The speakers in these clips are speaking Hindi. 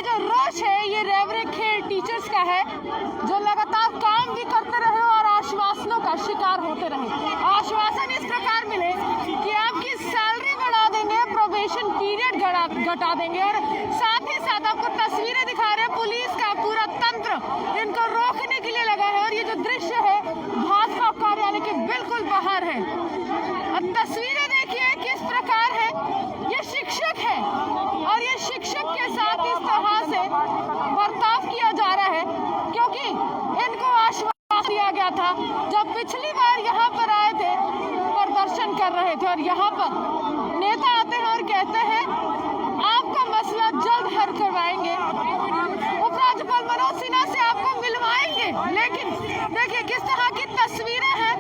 ये जो रोष है ये रेवरे खेल टीचर्स का है, जो लगातार काम भी करते रहे और आश्वासनों का शिकार होते रहे। आश्वासन इस प्रकार मिले कि आपकी सैलरी बढ़ा देंगे, प्रोबेशन पीरियड घटा देंगे, और साथ ही साथ आपको तस्वीरें दिखा रहे हैं पुलिस का पूरा तंत्र इनको रोकने के लिए लगा है। और ये जो दृश्य है भाजपा कार्यालय के बिल्कुल बाहर है, और तस्वीरें देखिए किस प्रकार है। ये शिक्षक है और ये शिक्षक के साथ इस तरह से बर्ताव किया जा रहा है, क्योंकि इनको आश्वासन दिया गया था जब पिछली बार यहाँ पर आए थे, प्रदर्शन कर रहे थे, और यहाँ पर नेता आते हैं और कहते हैं आपका मसला जल्द हल करवाएंगे, उपराज्यपाल मनोज सिन्हा से आपको मिलवाएंगे। लेकिन देखिए किस तरह की तस्वीरें हैं,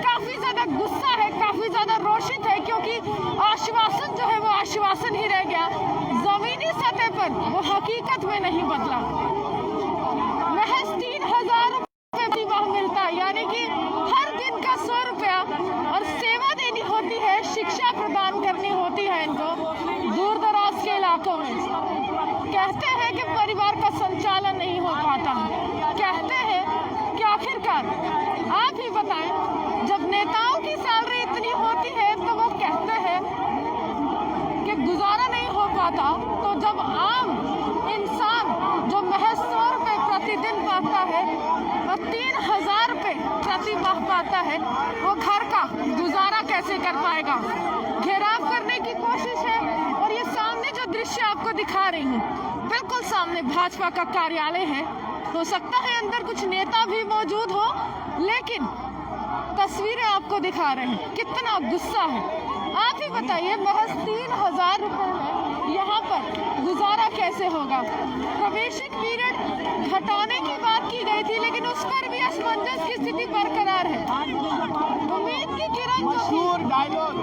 काफी ज्यादा गुस्सा है, काफी ज्यादा रोषित है, क्योंकि आश्वासन जो है वो आश्वासन ही रह गया, जमीनी सतह पर वो हकीकत में नहीं बदला। महज 3000 रुपये माह मिलता है, यानी कि हर दिन का 100 रुपया, और सेवा देनी होती है, शिक्षा प्रदान करनी होती है इनको दूर दराज के इलाकों में। कहते हैं कि परिवार का संचालन नहीं हो पाता, कहते हैं कि आखिरकार आप ही बताएं, जब नेताओं की सैलरी इतनी होती है तो वो कहते हैं कि गुजारा नहीं हो पाता, तो जब आम इंसान जो महज 100 रुपये प्रतिदिन पाता है और 3000 रुपये प्रति माह पाता है, वो घर का गुजारा कैसे कर पाएगा। घेराव करने की कोशिश है, और ये सामने जो दृश्य आपको दिखा रही हूँ, बिल्कुल सामने भाजपा का कार्यालय है। हो सकता है अंदर कुछ नेता भी मौजूद हो, लेकिन तस्वीरें आपको दिखा रहे हैं कितना गुस्सा है। आप ही बताइए, महज 3000 रुपये है, यहाँ पर गुजारा कैसे होगा। प्रोबेशन पीरियड घटाने की बात की गई थी, लेकिन उस पर भी असमंजस की स्थिति बरकरार है। उम्मीद की किरण, मशहूर डायलॉग,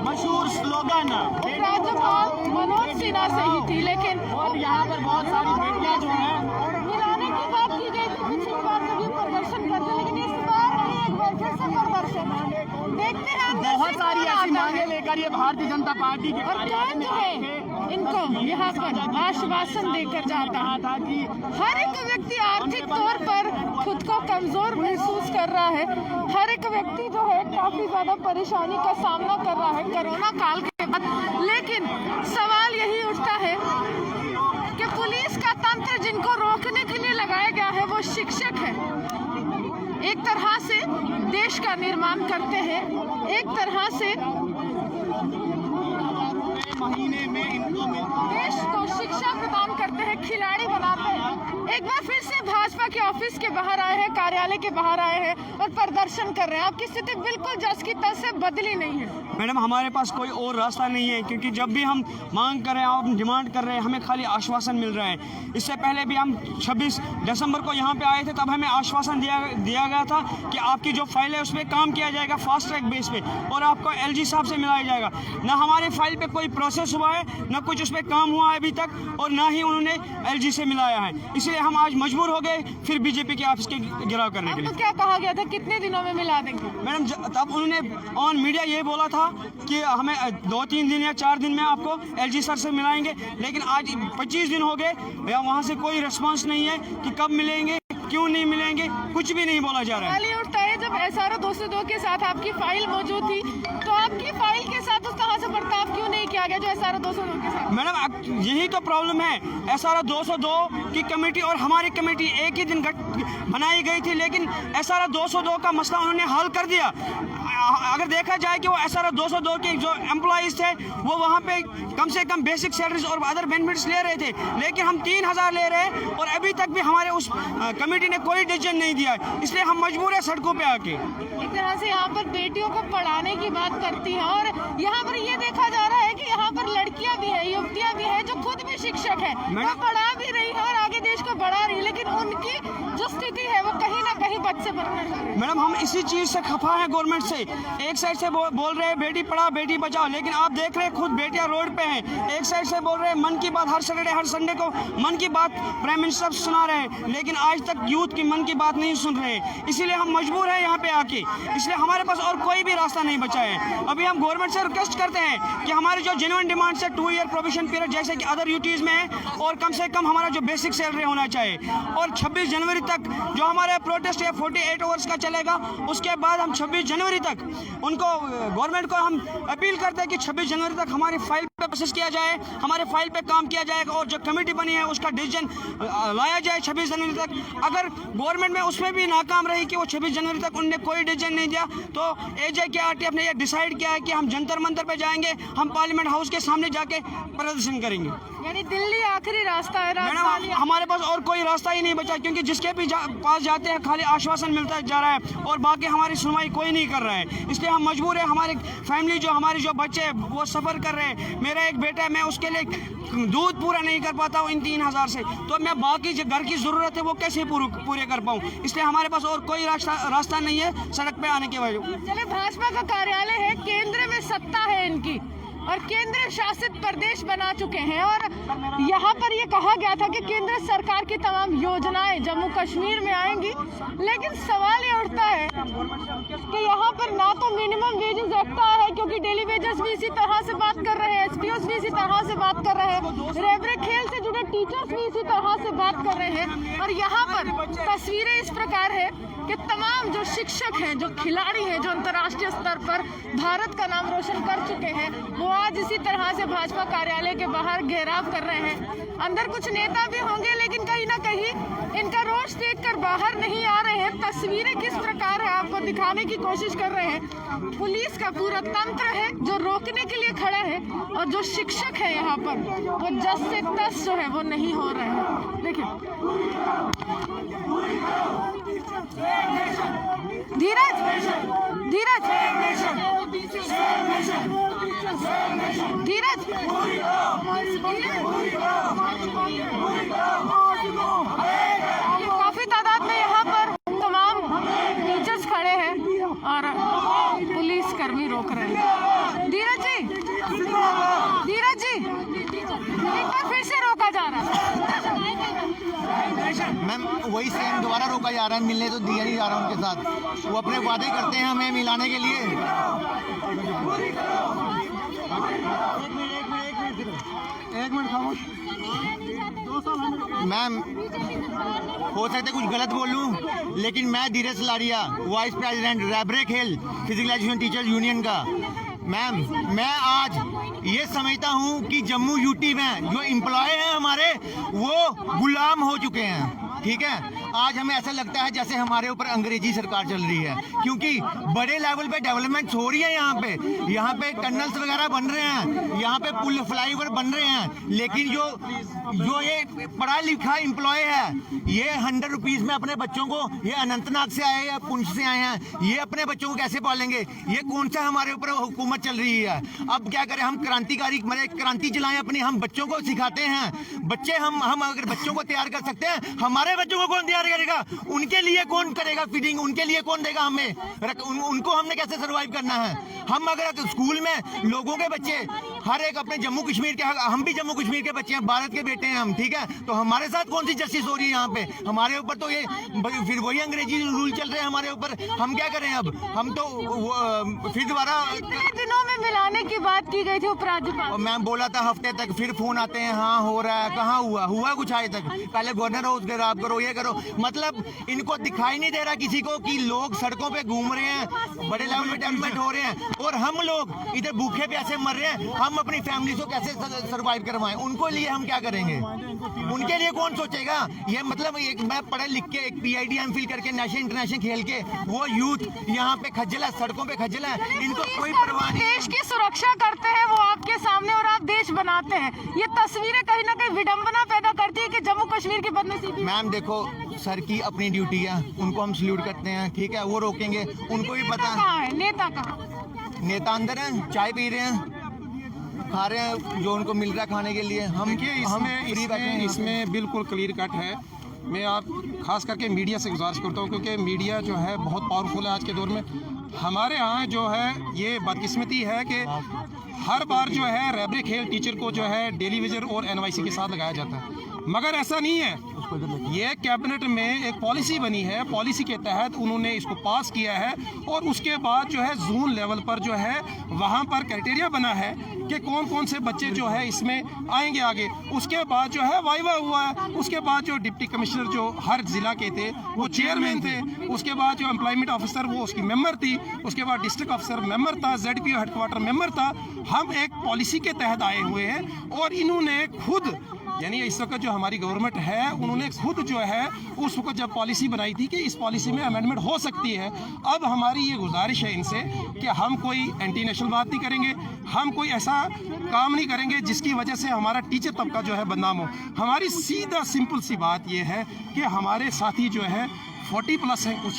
मशहूर स्लोगन राज्यपाल मनोज सिन्हा से ही थी, लेकिन और यहाँ पर बहुत सारी बेटियां जो हैं मिलाने की बात की गई थी। पिछली बार कभी प्रदर्शन करते, लेकिन इस बार एक बार फिर से प्रदर्शन देखते हैं। बहुत सारी ऐसी मांगे लेकर ये भारतीय जनता पार्टी के और कौन जो है इनको यहाँ पर आश्वासन देकर जाता था कि हर एक व्यक्ति आर्थिक तौर पर खुद को कमजोर महसूस कर रहा है। हर एक व्यक्ति जो है काफी ज्यादा परेशानी का सामना कर रहा है कोरोना काल के बाद। लेकिन सवाल यही उठता है कि पुलिस का तंत्र जिनको रोकने के लिए लगाया गया है वो शिक्षक है, एक तरह से देश का निर्माण करते हैं, एक तरह से महीने में इनको देश को शिक्षा प्रदान करते हैं, खिलाड़ी बनाते हैं। एक बार फिर से भाजपा के ऑफिस के बाहर आए हैं, कार्यालय के बाहर आए हैं और प्रदर्शन कर रहे हैं। आपकी स्थिति बिल्कुल जस की तस से बदली नहीं है। मैडम, हमारे पास कोई और रास्ता नहीं है, क्योंकि जब भी हम मांग कर रहे हैं, हम डिमांड कर रहे हैं, हमें खाली आश्वासन मिल रहा है। इससे पहले भी हम 26 दिसंबर को यहाँ पे आए थे, तब हमें आश्वासन दिया गया था कि आपकी जो फाइल है उस पर काम किया जाएगा फास्ट ट्रैक बेस पे, और आपको LG साहब से मिलाया जाएगा। ना हमारे फाइल पे कोई प्रोसेस हुआ है, ना कुछ उस पर काम हुआ है अभी तक, और ना ही उन्होंने LG से मिलाया है। इसलिए हम आज मजबूर हो गए फिर बीजेपी के ऑफिस के घेराव करने के लिए। तो क्या कहा गया था, कितने दिनों में मिला देंगे? मैडम, तब उन्होंने ऑन मीडिया ये बोला था कि हमें 2-3 दिन या 4 दिन में आपको LG सर से मिलाएंगे, लेकिन आज 25 दिन हो गए, वहाँ से कोई रिस्पांस नहीं है कि कब मिलेंगे, क्यों नहीं मिलेंगे, कुछ भी नहीं बोला जा रहा है। उठता है जब SRO 202 के साथ आपकी फाइल मौजूद थी, तो आपकी फाइल के साथ उस तरह से बर्ताव क्यों नहीं किया गया जो SRO 202 के साथ? मैडम, यही तो प्रॉब्लम है। SRO 202 की कमेटी और हमारी कमेटी एक ही दिन बनाई गई थी, लेकिन SRO 202 का मसला उन्होंने हल कर दिया। अगर देखा जाए कि वो SRO 202 के जो एम्प्लॉइज थे वो वहाँ पे कम से कम बेसिक सैलरीज और अदर बेनिफिट्स ले रहे थे, लेकिन हम 3000 ले रहे हैं और अभी तक भी हमारे उस कमेटी ने कोई डिसीजन नहीं दिया है। इसलिए हम मजबूर है सड़कों पे आके। एक तरह से यहाँ पर बेटियों को पढ़ाने की बात करती है, और यहाँ पर ये देखा जा रहा है कि यहाँ पर लड़कियाँ भी है, युवतियाँ भी है जो खुद भी शिक्षक है, वो पढ़ा भी रही है और आगे देश को बढ़ा रही है, लेकिन उनकी जो स्थिति है वो कहीं ना कहीं बच्चे बनने लगे हैं। मैडम हम इसी चीज़ से खफा है गवर्नमेंट से। एक साइड से बोल रहे हैं बेटी पढ़ाओ बेटी बचाओ, लेकिन आप देख रहे हैं खुद बेटियां रोड पे हैं। एक साइड से बोल रहे हैं मन की बात, हर सैटरडे हर संडे को मन की बात प्राइम मिनिस्टर सुना रहे हैं, लेकिन आज तक यूथ की मन की बात नहीं सुन रहे। इसीलिए हम मजबूर हैं यहाँ पे आके, इसलिए हमारे पास और कोई भी रास्ता नहीं बचा है। अभी हम गवर्नमेंट से रिक्वेस्ट करते हैं कि हमारी जो जेन्युइन डिमांड्स है 2 ईयर प्रोविजन पीरियड जैसे कि अदर यूटीज में है, और कम से कम हमारा जो बेसिक सैलरी होना चाहिए, और 26 जनवरी तक जो हमारे प्रोटेस्ट है 48 आवर्स का चलेगा। उसके बाद हम 26 जनवरी तक उनको गवर्नमेंट को हम अपील करते हैं कि 26 जनवरी तक हमारी फाइल पे प्रोसेस किया जाए, हमारे फाइल पे काम किया जाएगा, और जो कमेटी बनी है उसका डिसीजन लाया जाए 26 जनवरी तक। अगर गवर्नमेंट में उसमें भी नाकाम रही कि वो 26 जनवरी तक उनने कोई डिसीजन नहीं दिया, तो AJKRTF ने ये डिसाइड किया है कि हम जंतर मंतर पे जाएंगे, हम पार्लियामेंट हाउस के सामने जाके प्रदर्शन करेंगे। यानी दिल्ली आखिरी रास्ता है, राजधानी। मैडम हमारे पास और कोई रास्ता ही नहीं बचा, क्योंकि जिसके भी पास जाते हैं खाली आश्वासन मिलता जा रहा है और बाकी हमारी सुनवाई कोई नहीं कर रहा है। इसलिए हम मजबूर है, हमारी फैमिली जो हमारी जो बच्चे हैं वो सफ़र कर रहे हैं। मेरा एक बेटा है, मैं उसके लिए दूध पूरा नहीं कर पाता हूँ इन 3000 से, तो मैं बाकी जो घर की ज़रूरत है वो कैसे पूरे कर पाऊँ। इसलिए हमारे पास और कोई रास्ता नहीं है सड़क पे आने के वजह। चले, भाजपा का कार्यालय है, केंद्र में सत्ता है इनकी और केंद्र शासित प्रदेश बना चुके हैं, और यहाँ पर ये कहा गया था कि केंद्र सरकार की तमाम योजनाएं जम्मू कश्मीर में आएंगी, लेकिन सवाल ये उठता है कि यहाँ पर ना तो मिनिमम वेजेस एक्ट आया है, क्योंकि डेली वेजेस भी इसी तरह से बात कर रहे हैं, SPOs भी इसी तरह से बात कर रहे हैं, रेबरे खेल से जुड़े टीचर्स भी इसी तरह से बात कर रहे हैं, और यहाँ पर तस्वीरें इस प्रकार है कि तमाम जो शिक्षक हैं, जो खिलाड़ी हैं, जो अंतर्राष्ट्रीय स्तर पर भारत का नाम रोशन कर चुके हैं, वो आज इसी तरह से भाजपा कार्यालय के बाहर घेराव कर रहे हैं। अंदर कुछ नेता भी होंगे, लेकिन कहीं ना कहीं इनका रोष देखकर बाहर नहीं आ रहे हैं। तस्वीरें किस प्रकार है आपको दिखाने की कोशिश कर रहे हैं। पुलिस का पूरा तंत्र है जो रोकने के लिए खड़ा है, और जो शिक्षक है यहाँ पर वो जस से तस जो है वो नहीं हो रहे हैं। देखिए धीरज, धीरज, धीरज, काफी तादाद में यहाँ पर तमाम टीचर्स खड़े हैं और पुलिस कर्मी रोक रहे हैं। धीरज जी, धीरज जी, एक बार फिर से रोका जा रहा है। मैम वही सेम दोबारा रोका जा रहा है, मिलने तो दिया नहीं जा रहा उनके साथ। वो अपने वादे करते हैं हमें मिलाने के लिए। एक मिनट खामोश। मैम हो सकता है कुछ गलत बोलूं, लेकिन मैं धीरज सलारिया, वाइस प्रेसिडेंट रेबरे खेल फिजिकल एजुकेशन टीचर्स यूनियन का। मैम मैं आज ये समझता हूँ कि जम्मू यूटी में जो एम्प्लॉय हैं हमारे वो गुलाम हो चुके हैं। ठीक है, आज हमें ऐसा लगता है जैसे हमारे ऊपर अंग्रेजी सरकार चल रही है, क्योंकि बड़े लेवल पे डेवलपमेंट हो रही है। यहाँ पे टनल्स वगैरह बन रहे हैं, यहाँ पे पुल फ्लाईओवर बन रहे हैं, लेकिन जो ये पढ़ा लिखा एम्प्लॉय है ये 100 रुपीज़ में अपने बच्चों को, ये अनंतनाग से आए या पुंछ से आए हैं, ये अपने बच्चों को कैसे पालेंगे? ये कौन सा हमारे ऊपर हुकूमत चल रही है? अब क्या करें, हम क्रांतिकारी क्रांति चलाएं अपनी, हम बच्चों को सिखाते हैं। बच्चे हम अगर बच्चों को तैयार कर सकते हैं, हमारे बच्चों को कौन तैयार करेगा? उनके लिए कौन करेगा फीडिंग? उनके लिए कौन देगा हमें? उनको हमने कैसे सर्वाइव करना है? हम अगर स्कूल में लोगों के बच्चे हर एक अपने जम्मू कश्मीर के, हम भी जम्मू कश्मीर के बच्चे हैं, भारत के बेटे हैं हम, ठीक है, तो हमारे साथ कौन सी जस्टिस हो रही है यहाँ पे? हमारे ऊपर तो ये फिर वही अंग्रेजी रूल चल रहे हैं हमारे ऊपर। हम क्या करें अब? हम तो फिर दोबारा दिनों में मिलाने की बात की गई थी उपराज्यपाल। मैम बोला था हफ्ते तक, फिर फोन आते हैं हाँ हो रहा है, कहाँ हुआ कुछ आज तक? पहले गवर्नर हाउस गिराव करो, ये करो, मतलब इनको दिखाई नहीं दे रहा किसी को कि लोग सड़कों पे घूम रहे हैं, बड़े लेवल पे डेवलपमेंट हो रहे हैं, और हम लोग इधर भूखे प्यासे मर रहे हैं। हम अपनी फैमिली को कैसे सर्वाइव करवाएं? उनको लिए हम क्या करेंगे? उनके लिए कौन सोचेगा? ये मतलब एक मैं पढ़े लिख के एक PID MPhil करके नेशनल इंटरनेशनल खेल के वो यूथ यहाँ पे खज्जल है, सड़कों पे खज्जल है, इनको कोई परवाह नहीं। देश की सुरक्षा करते हैं वो आपके सामने और आप देश बनाते हैं। ये तस्वीरें कहीं ना कहीं विडंबना पैदा करती है कि जम्मू कश्मीर की बदनसीबी। मैम देखो, सर की अपनी ड्यूटी है, उनको हम सल्यूट करते हैं, ठीक है, वो रोकेंगे, उनको भी पता है। नेता कहाँ? नेता अंदर हैं, चाय पी रहे हैं, खा रहे हैं जो उनको मिल रहा है खाने के लिए। हम इसमें बिल्कुल क्लियर कट है मैं आप खास करके मीडिया से गुजारिश करता हूँ, क्योंकि मीडिया जो है बहुत पावरफुल है आज के दौर में। हमारे यहाँ जो है ये बदकिस्मती है कि हर बार जो है रैब्रे खेल टीचर को जो है डेली वेजर और NYC के साथ लगाया जाता है, मगर ऐसा नहीं है। ये कैबिनेट में एक पॉलिसी बनी है, पॉलिसी के तहत उन्होंने इसको पास किया है और उसके बाद जो है जोन लेवल पर जो है वहाँ पर क्राइटेरिया बना है कि कौन कौन से बच्चे जो है इसमें आएंगे आगे। उसके बाद जो है वाइवा हुआ है, उसके बाद जो डिप्टी कमिश्नर जो हर जिला के थे वो चेयरमैन थे, उसके बाद जो एम्प्लॉयमेंट ऑफिसर वो उसकी मेंबर थी, उसके बाद डिस्ट्रिक्ट ऑफिसर मेंबर था, ZPO हेडक्वार्टर मेंबर था। हम एक पॉलिसी के तहत आए हुए हैं और इन्होंने खुद, यानी इस वक्त जो हमारी गवर्नमेंट है उन्होंने खुद जो है उस वक्त जब पॉलिसी बनाई थी कि इस पॉलिसी में अमेंडमेंट हो सकती है। अब हमारी ये गुजारिश है इनसे कि हम कोई एंटी नेशनल बात नहीं करेंगे, हम कोई ऐसा काम नहीं करेंगे जिसकी वजह से हमारा टीचर तबका जो है बदनाम हो। हमारी सीधा सिंपल सी बात ये है कि हमारे साथी जो है 40+ हैं, कुछ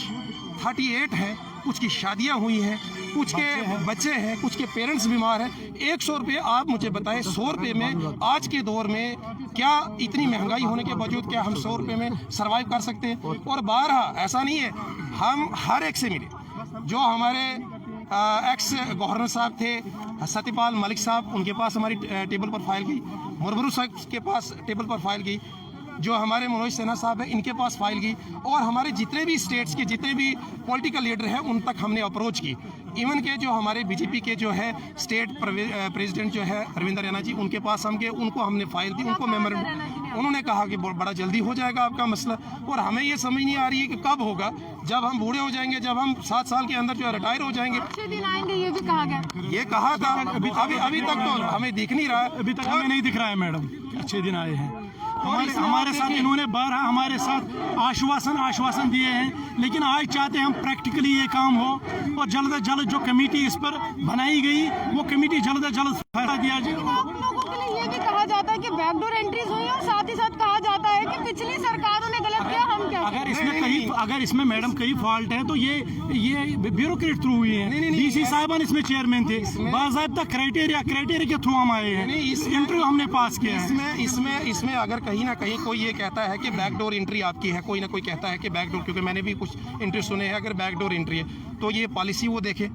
38 हैं, कुछ की शादियां हुई हैं, कुछ के बच्चे हैं, कुछ के पेरेंट्स बीमार हैं। 100 रुपये आप मुझे बताएं, 100 रुपये में आज के दौर में क्या इतनी महंगाई होने के बावजूद क्या हम 100 रुपये में सरवाइव कर सकते हैं? और 12 ऐसा नहीं है, हम हर एक से मिले। जो हमारे एक्स गवर्नर साहब थे सत्यपाल मलिक साहब, उनके पास हमारी टेबल पर फाइल गई, मुरमुरू साहब के पास टेबल पर फाइल गई, जो हमारे मनोज सिन्हा साहब हैं इनके पास फाइल गई, और हमारे जितने भी स्टेट्स के जितने भी पॉलिटिकल लीडर हैं उन तक हमने अप्रोच की। इवन के जो हमारे BJP के जो है स्टेट प्रेसिडेंट जो है रविंद्र रैना जी, उनके पास हम गए, उनको हमने फाइल दी, उनको मेमोरेंडम, उन्होंने कहा कि बड़ा जल्दी हो जाएगा आपका मसला। और हमें ये समझ नहीं आ रही है कि कब होगा, जब हम बूढ़े हो जाएंगे, जब हम 7 साल के अंदर जो है रिटायर हो जाएंगे। अच्छे दिन आएंगे ये भी कहा गया, ये कहा था, अभी तक तो हमें दिख नहीं रहा है, अभी तक हमें नहीं दिख रहा है मैडम, अच्छे दिन आए हैं। हमारे साथ इन्होंने 12 हमारे साथ आश्वासन दिए हैं, लेकिन आज चाहते हैं हम प्रैक्टिकली ये काम हो और जल्द से जल्द जो कमेटी इस पर बनाई गई वो कमेटी जल्द से जल्द फैसला दिया जाए। आप लोगों के लिए ये भी कहा जाता है कि बैकडोर एंट्रीज हुई और साथ ही साथ कहा जाता है कि पिछली सरकारों ने गलत किया, हम क्या अगर इसमें मैडम कई फॉल्ट है तो ये ब्यूरोक्रेट थ्रू हुई है। DC साहिबान इसमें चेयरमैन थे, बाज़ाब्ता क्राइटेरिया के थ्रू हम आए हैं, इंटरव्यू हमने पास किया है। इसमें अगर कहीं ना कहीं कोई ये कहता है कि बैकडोर एंट्री आपकी है, कोई ना कोई कहता है कि बैकडोर, क्योंकि मैंने भी कुछ इंटरेस्ट सुने हैं, अगर बैकडोर एंट्री है तो ये पॉलिसी वो देखे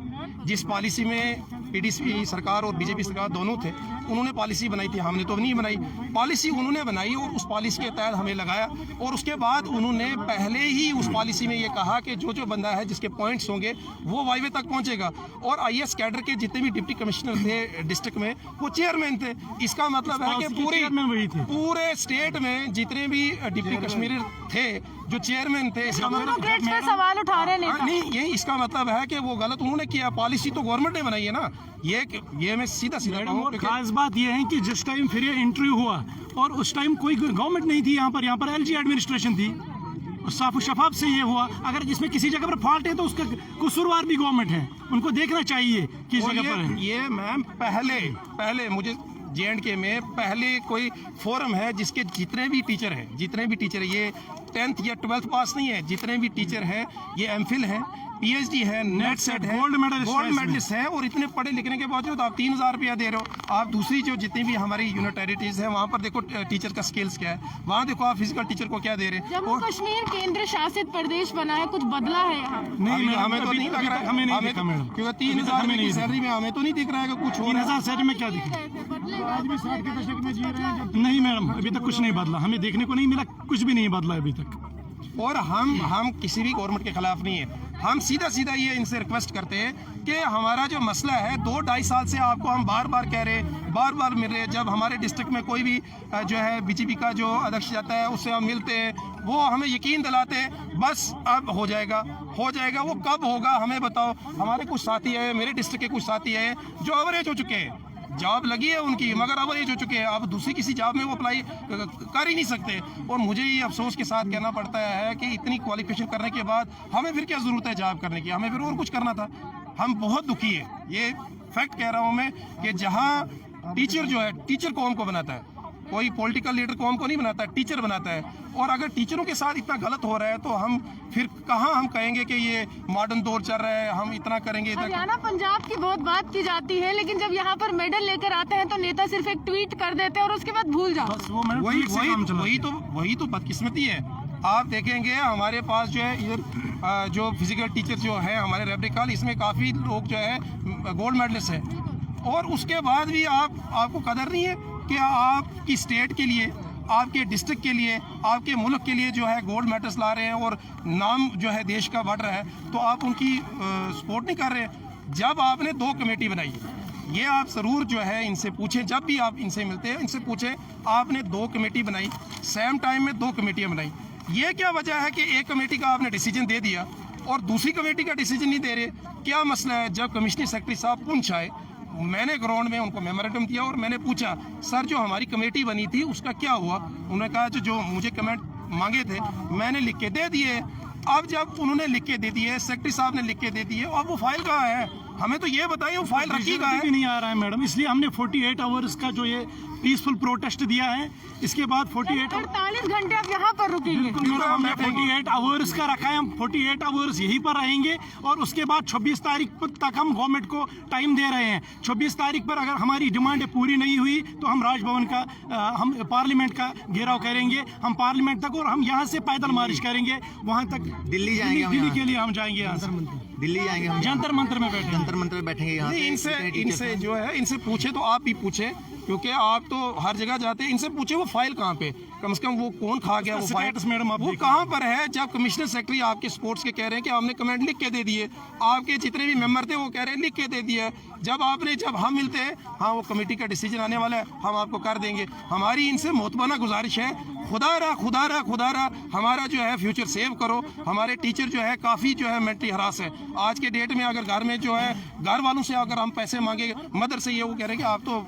जिस पॉलिसी में PDP सरकार और BJP सरकार दोनों थे, उन्होंने पॉलिसी बनाई थी, हमने तो नहीं बनाई। पॉलिसी उन्होंने बनाई और उस पॉलिसी के तहत हमें लगाया, और उसके बाद उन्होंने पहले ही उस पॉलिसी में ये कहा कि जो बंदा है जिसके पॉइंट्स होंगे वो वाइवे तक पहुंचेगा। और IAS कैडर के जितने भी डिप्टी कमिश्नर थे डिस्ट्रिक्ट में वो चेयरमैन थे। इसका मतलब है कि पूरे स्टेट में जितने भी डिप्टी कश्मीरी थे जो चेयरमैन थे, इसका ब्यूरोक्रेट्स पे सवाल उठा रहे नहीं, यही इसका मतलब है कि वो गलत उन्होंने किया। पॉलिसी तो गवर्नमेंट ने बनाई है ना। ये मैं सीधा कहूँ। खास बात यह है कि जिस टाइम फिर ये इंटरव्यू हुआ और उस टाइम कोई गवर्नमेंट नहीं थी यहाँ पर LG एडमिनिस्ट्रेशन थी, साफ शफाफ से ये हुआ। अगर इसमें किसी जगह पर फॉल्ट है तो उसका कसूरवार भी गवर्नमेंट है, उनको देखना चाहिए किस जगह पर है। ये मैम पहले मुझे J&K में पहले कोई फोरम है जिसके जितने भी टीचर हैं, ये 10th या 12th पास नहीं है, जितने भी टीचर हैं ये MPhil हैं, PhD है, नेट सेट है, गोल्ड मेडलिस्ट है, और इतने पढ़े लिखने के बावजूद आप 3000 रुपया दे रहे हो। आप दूसरी जो जितनी भी हमारी यूनियन टेरिटरीज है वहाँ पर देखो टीचर का स्किल्स क्या है, वहाँ देखो आप फिजिकल टीचर को क्या दे रहे हैं। जम्मू कश्मीर केंद्र शासित प्रदेश बना है, कुछ बदला है यहाँ? नहीं, हमें तो नहीं लग रहा है, हमें नहीं दिखा मैडम, क्योंकि 3000 की सैलरी में हमें तो नहीं दिख रहा है कि कुछ 3000 सैलरी में क्या दिखा। नहीं मैडम, अभी तक कुछ नहीं बदला, हमें देखने को नहीं मिला, कुछ भी नहीं बदला अभी तक। और हम किसी भी गवर्नमेंट के खिलाफ नहीं है, हम सीधा ये इनसे रिक्वेस्ट करते हैं कि हमारा जो मसला है 2-2.5 साल से आपको हम बार बार कह रहे हैं, बार मिल रहे हैं। जब हमारे डिस्ट्रिक्ट में कोई भी जो है BJP का जो अध्यक्ष जाता है उससे हम मिलते हैं, वो हमें यकीन दिलाते हैं बस अब हो जाएगा। वो कब होगा हमें बताओ। हमारे कुछ साथी है, मेरे डिस्ट्रिक्ट के कुछ साथी है जो एवरेज हो चुके हैं, जॉब लगी है उनकी मगर एवरेज हो चुके हैं, अब दूसरी किसी जॉब में वो अप्लाई कर ही नहीं सकते। और मुझे ये अफसोस के साथ कहना पड़ता है कि इतनी क्वालिफिकेशन करने के बाद हमें फिर क्या ज़रूरत है जॉब करने की, हमें फिर और कुछ करना था। हम बहुत दुखी है, ये फैक्ट कह रहा हूँ मैं, कि जहाँ टीचर जो है, टीचर कौम को बनाता है, कोई पॉलिटिकल लीडर कौम को नहीं बनाता है, टीचर बनाता है। और अगर टीचरों के साथ इतना गलत हो रहा है तो हम फिर कहाँ हम कहेंगे कि ये मॉडर्न दौर चल रहा है, हम इतना करेंगे। हरियाणा पंजाब की बहुत बात की जाती है, लेकिन जब यहाँ पर मेडल लेकर आते हैं तो नेता सिर्फ एक ट्वीट कर देते हैं और उसके बाद भूल जाओ। वही तो बदकिस्मती है। आप देखेंगे हमारे पास जो है इधर जो फिजिकल टीचर जो है हमारे रेब्रिकल, इसमें काफ़ी लोग जो है गोल्ड मेडलिस्ट हैं, और उसके बाद भी आपको कदर नहीं है कि आपकी स्टेट के लिए, आपके डिस्ट्रिक्ट के लिए, आपके मुल्क के लिए जो है गोल्ड मेडल्स ला रहे हैं और नाम जो है देश का बढ़ रहा है, तो आप उनकी सपोर्ट नहीं कर रहे। जब आपने 2 कमेटी बनाई, ये आप ज़रूर जो है इनसे पूछें, जब भी आप इनसे मिलते हैं इनसे पूछें, आपने 2 कमेटी बनाई, सेम टाइम में 2 कमेटियाँ बनाई, ये क्या वजह है कि एक कमेटी का आपने डिसीजन दे दिया और दूसरी कमेटी का डिसीजन नहीं दे रहे? क्या मसला है? जब कमिश्नर सेक्रेटरी साहब पुंछ आए, मैंने ग्राउंड में उनको मेमोरेंडम दिया और मैंने पूछा, सर जो हमारी कमेटी बनी थी उसका क्या हुआ? उन्होंने कहा जो मुझे कमेंट मांगे थे मैंने लिख के दे दिए। अब जब उन्होंने लिख के दे दिए, सेक्रेटरी साहब ने लिख के दे दिए, अब वो फाइल कहाँ है? हमें तो ये बताइए वो फाइल रखी कहाँ है? भी नहीं आ रहा है मैडम, इसलिए हमने 48 आवर्स का जो ये पीसफुल प्रोटेस्ट दिया है, इसके बाद 48 घंटे आप यहाँ पर रुकेंगे? मैडम हमने 48 आवर्स का रखा है, हम 48 आवर्स यहीं पर रहेंगे और उसके बाद 26 तारीख तक हम गवर्नमेंट को टाइम दे रहे हैं। 26 तारीख पर अगर हमारी डिमांड पूरी नहीं हुई तो हम राजभवन का हम पार्लियामेंट का घेराव करेंगे, हम पार्लियामेंट तक, और हम यहाँ से पैदल मार्च करेंगे वहाँ तक, दिल्ली जाएंगे, दिल्ली के लिए हम जाएंगे, यहाँ से दिल्ली जाएंगे, हम जंतर मंतर में बैठेंगे, जंतर मंतर में बैठेंगे यहाँ पे। इनसे जो है इनसे पूछे, तो आप भी पूछे क्योंकि आप तो हर जगह जाते हैं, इनसे पूछे वो फाइल कहाँ पे, कम से कम वो कौन खा गया वो फाइल, मैडम वो कहाँ पर है? जब कमिश्नर सेक्रेटरी आपके स्पोर्ट्स के कह रहे हैं कि हमने कमेंट लिख के दे दिए, आपके जितने भी मेंबर थे वो कह रहे हैं लिख के दे दिया, जब हम मिलते हैं, हाँ वो कमेटी का डिसीजन आने वाला है, हम आपको कर देंगे। हमारी इनसे मोतबाना गुजारिश है, खुदा रहा हमारा जो है फ्यूचर सेव करो। हमारे टीचर जो है काफ़ी जो है मेंटली हरास है आज के डेट में। अगर घर में जो है घर वालों से अगर हम पैसे मांगे, मदर से, ये वो कह रहे हैं कि आप तो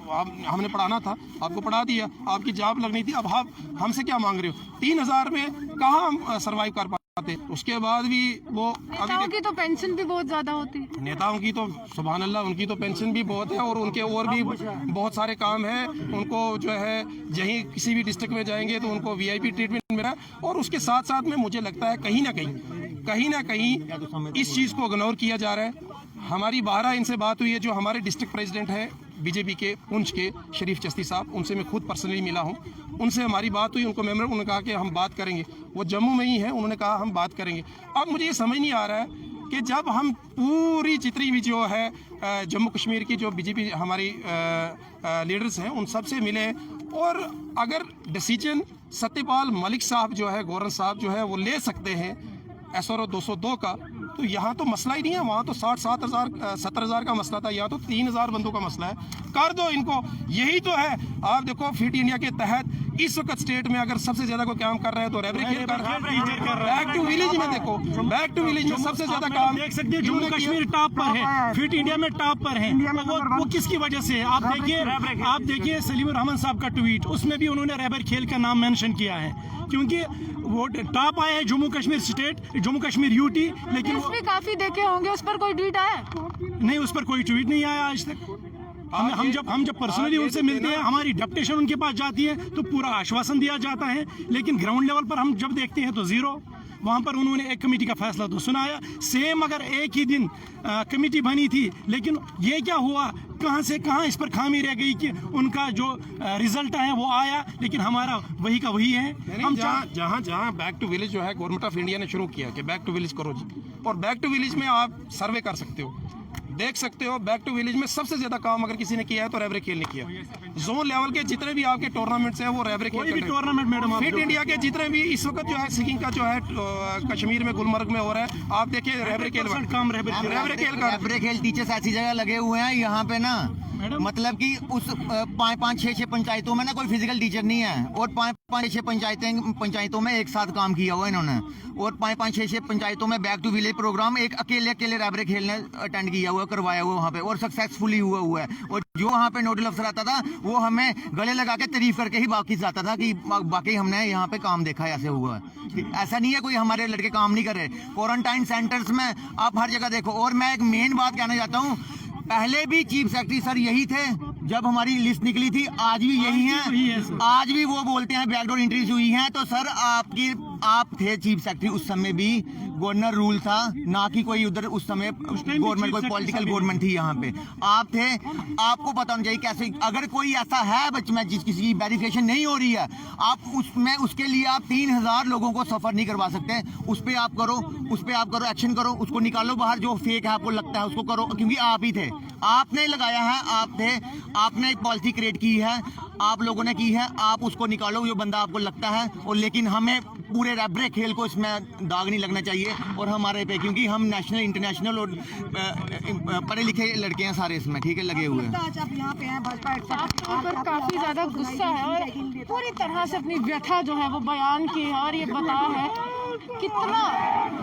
हमने पढ़ाना था, आपको पढ़ा दिया, आपकी जॉब लगनी थी, अब आप हमसे क्या मांग रहे हो? 3000 में कहाँ हम सर्वाइव कर पाते? उसके बाद भी वो नेताओं की तो पेंशन भी बहुत ज्यादा होती है। नेताओं की तो सुभान अल्लाह, उनकी तो पेंशन भी बहुत है और उनके और भी बहुत सारे काम है। उनको जो है यहीं किसी भी डिस्ट्रिक्ट में जाएंगे तो उनको VIP ट्रीटमेंट मिला, और उसके साथ साथ में मुझे लगता है कहीं ना कहीं इस चीज़ को इग्नोर किया जा रहा है। हमारी 12 इनसे बात हुई है, जो हमारे डिस्ट्रिक्ट प्रेसिडेंट है बीजेपी के पुंछ के शरीफ चिश्ती साहब, उनसे मैं खुद पर्सनली मिला हूँ, उनसे हमारी बात हुई, उनको मेमोरेंडम, उन्होंने कहा कि हम बात करेंगे। वो जम्मू में ही है, उन्होंने कहा हम बात करेंगे। अब मुझे ये समझ नहीं आ रहा है कि जब हम पूरी जितनी भी जो है जम्मू कश्मीर की जो बीजेपी हमारी लीडर्स हैं उन सब से मिले, और अगर डिसीजन सत्यपाल मलिक साहब जो है, गवर्नर साहब जो है वो ले सकते हैं SRO 202 का, तो यहाँ तो मसला ही नहीं है। वहाँ तो 70,000 का मसला था, यहाँ तो 3000 बंदों का मसला है। कर दो इनको, यही तो है। आप देखो फिट इंडिया के तहत इस वक्त स्टेट में अगर सबसे ज्यादा कोई काम कर रहे हैं तो रेबरी खेल कर रहा है। बैक टू विलेज में देखो, बैक टू विलेज में सबसे ज्यादा काम देख सकते हैं, जम्मू कश्मीर टॉप पर है, फिट इंडिया में टॉप पर है। वो किसकी वजह से? आप देखिए सलीम रहमान साहब का ट्वीट, उसमें भी उन्होंने रेबर खेल का नाम मेंशन किया है, क्योंकि वो टॉप आया है जम्मू कश्मीर स्टेट, जम्मू कश्मीर UT, लेकिन भी काफी देखे होंगे, उस पर कोई ट्वीट आया नहीं? उस पर कोई ट्वीट नहीं आया आज तक। हम जब पर्सनली उनसे मिलते हैं, हमारी डेपुटेशन उनके पास जाती है तो पूरा आश्वासन दिया जाता है, लेकिन ग्राउंड लेवल पर हम जब देखते हैं तो जीरो। वहाँ पर उन्होंने एक कमेटी का फैसला तो सुनाया, सेम अगर एक ही दिन कमेटी बनी थी, लेकिन ये क्या हुआ, कहाँ से कहाँ इस पर खामी रह गई कि उनका जो रिजल्ट है वो आया, लेकिन हमारा वही का वही है। हम जहाँ बैक टू विलेज जो है गवर्नमेंट ऑफ इंडिया ने शुरू किया कि बैक टू विलेज करो जी, और बैक टू विलेज में आप सर्वे कर सकते हो, देख सकते हो बैक टू विलेज में सबसे ज्यादा काम अगर किसी ने किया है तो रेबरे खेल ने किया। जोन लेवल के जितने भी आपके टूर्नामेंट्स हैं वो रेबरे खेल टूर्नामेंट मैडम, फिट इंडिया के जितने भी इस वक्त जो है सिंगिंग का जो है कश्मीर में गुलमर्ग में हो रहा है, आप देखिए रेबरे खेल काम रेबरे खेल टीचर्स ऐसी जगह लगे हुए हैं यहाँ पे ना, मतलब कि उस 5-6 पंचायतों में ना कोई फिजिकल टीचर नहीं है, और 5-6 पंचायतों में एक साथ काम किया हुआ इन्होंने, और 5-6 पंचायतों में बैक टू विलेज प्रोग्राम एक अकेले रेबरे खेल ने अटेंड किया हुआ, करवाया हुआ वहाँ पे, और सक्सेसफुली हुआ है। और जो वहाँ पे नोडल अफसर आता था वो हमें गले लगा के तारीफ करके ही बाकी जाता था कि बाकी हमने यहाँ पे काम देखा है, ऐसे हुआ है। ऐसा नहीं है कोई हमारे लड़के काम नहीं कर रहे। क्वारंटाइन सेंटर्स में आप हर जगह देखो। और मैं एक मेन बात कहना चाहता हूँ, पहले भी चीफ सेक्रेटरी सर यही थे जब हमारी लिस्ट निकली थी, आज भी यही है, आज भी वो बोलते हैं बैकडोर एंट्रीज हुई हैं, तो सर आपकी आप थे चीफ सेक्रेटरी उस समय भी, गवर्नर रूल था, ना कि कोई उधर उस समय गवर्नमेंट, कोई पॉलिटिकल गवर्नमेंट थी यहाँ पे। आप थे, आपको पता होना चाहिए कैसे, अगर कोई ऐसा है बच्चे में जिस किसी की वेरिफिकेशन नहीं हो रही है, आप उसमें उसके लिए आप 3000 लोगों को सफर नहीं करवा सकते। उस पर आप करो, एक्शन करो, उसको निकालो बाहर, जो फेक है आपको लगता है उसको करो, क्योंकि आप ही थे, आपने लगाया है, आप थे, आपने एक पॉलिसी क्रिएट की है, आप लोगों ने की है, आप उसको निकालो जो बंदा आपको लगता है। और लेकिन हमें पूरे रैब्रे खेल को इसमें दाग नहीं लगना चाहिए और हमारे पे, क्योंकि हम नेशनल इंटरनेशनल और पढ़े लिखे लड़के हैं सारे इसमें, ठीक है, लगे हुए हैं। आपके ऊपर काफी ज्यादा गुस्सा है और पूरी तरह से अपनी व्यथा जो है वो बयान की है और ये बताया है कितना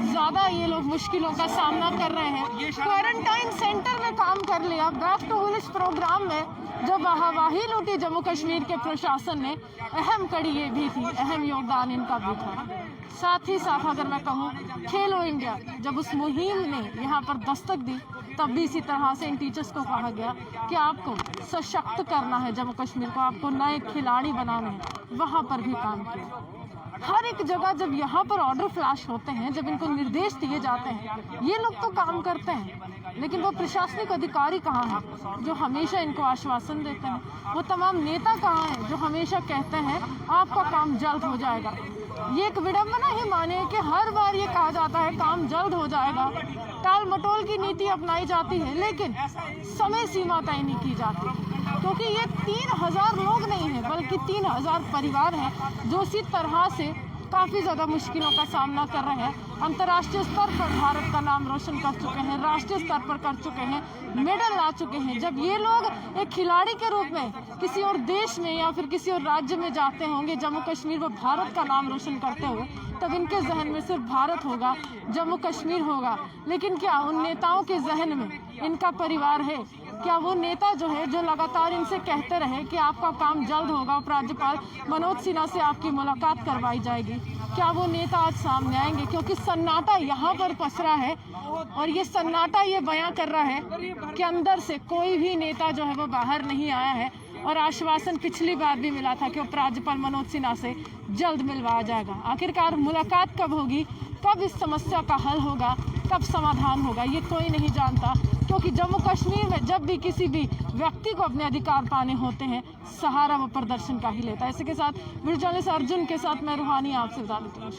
ज्यादा ये लोग मुश्किलों का सामना कर रहे हैं। क्वारंटाइन सेंटर में काम कर लिया, बैक टू विलेज प्रोग्राम में जो वाहवाही लूटी जम्मू कश्मीर के प्रशासन ने, अहम कड़ी ये भी थी, अहम योगदान इनका भी था। साथ ही साथ अगर मैं कहूँ, खेलो इंडिया जब उस मुहिम ने यहाँ पर दस्तक दी, तब भी इसी तरह से इन टीचर्स को कहा गया कि आपको सशक्त करना है जम्मू कश्मीर को, आपको नए खिलाड़ी बनाने हैं, वहाँ पर भी काम किया। हर एक जगह जब यहाँ पर ऑर्डर फ्लैश होते हैं, जब इनको निर्देश दिए जाते हैं, ये लोग तो काम करते हैं, लेकिन वो प्रशासनिक अधिकारी कहाँ हैं जो हमेशा इनको आश्वासन देते हैं? वो तमाम नेता कहाँ हैं जो हमेशा कहते हैं आपका काम जल्द हो जाएगा? ये एक विडंबना ही माने कि हर बार ये कहा जाता है काम जल्द हो जाएगा, टाल मटोल की नीति अपनाई जाती है, लेकिन समय सीमा तय नहीं की जाती, क्योंकि ये 3000 लोग नहीं हैं बल्कि 3000 परिवार हैं जो इसी तरह से काफ़ी ज़्यादा मुश्किलों का सामना कर रहे हैं। अंतर्राष्ट्रीय स्तर पर भारत का नाम रोशन कर चुके हैं, राष्ट्रीय स्तर पर कर चुके हैं, मेडल ला चुके हैं। जब ये लोग एक खिलाड़ी के रूप में किसी और देश में या फिर किसी और राज्य में जाते होंगे, जम्मू कश्मीर में भारत का नाम रोशन करते हुए, तब इनके जहन में सिर्फ भारत होगा, जम्मू कश्मीर होगा। लेकिन क्या उन नेताओं के जहन में इनका परिवार है? क्या वो नेता जो है, जो लगातार इनसे कहते रहे कि आपका काम जल्द होगा, उपराज्यपाल मनोज सिन्हा से आपकी मुलाकात करवाई जाएगी, क्या वो नेता आज सामने आएंगे? क्योंकि सन्नाटा यहाँ पर पसरा है और ये सन्नाटा ये बयां कर रहा है कि अंदर से कोई भी नेता जो है वो बाहर नहीं आया है। और आश्वासन पिछली बार भी मिला था कि उपराज्यपाल मनोज सिन्हा से जल्द मिलवाया जाएगा। आखिरकार मुलाकात कब होगी, कब इस समस्या का हल होगा, कब समाधान होगा, ये कोई नहीं जानता, क्योंकि जम्मू कश्मीर में जब भी किसी भी व्यक्ति को अपने अधिकार पाने होते हैं, सहारा वो प्रदर्शन का ही लेता है। इसी के साथ वीडियो जर्नलिस्ट अर्जुन के साथ मैं रूहानी आपसे विदा लेती हूँ।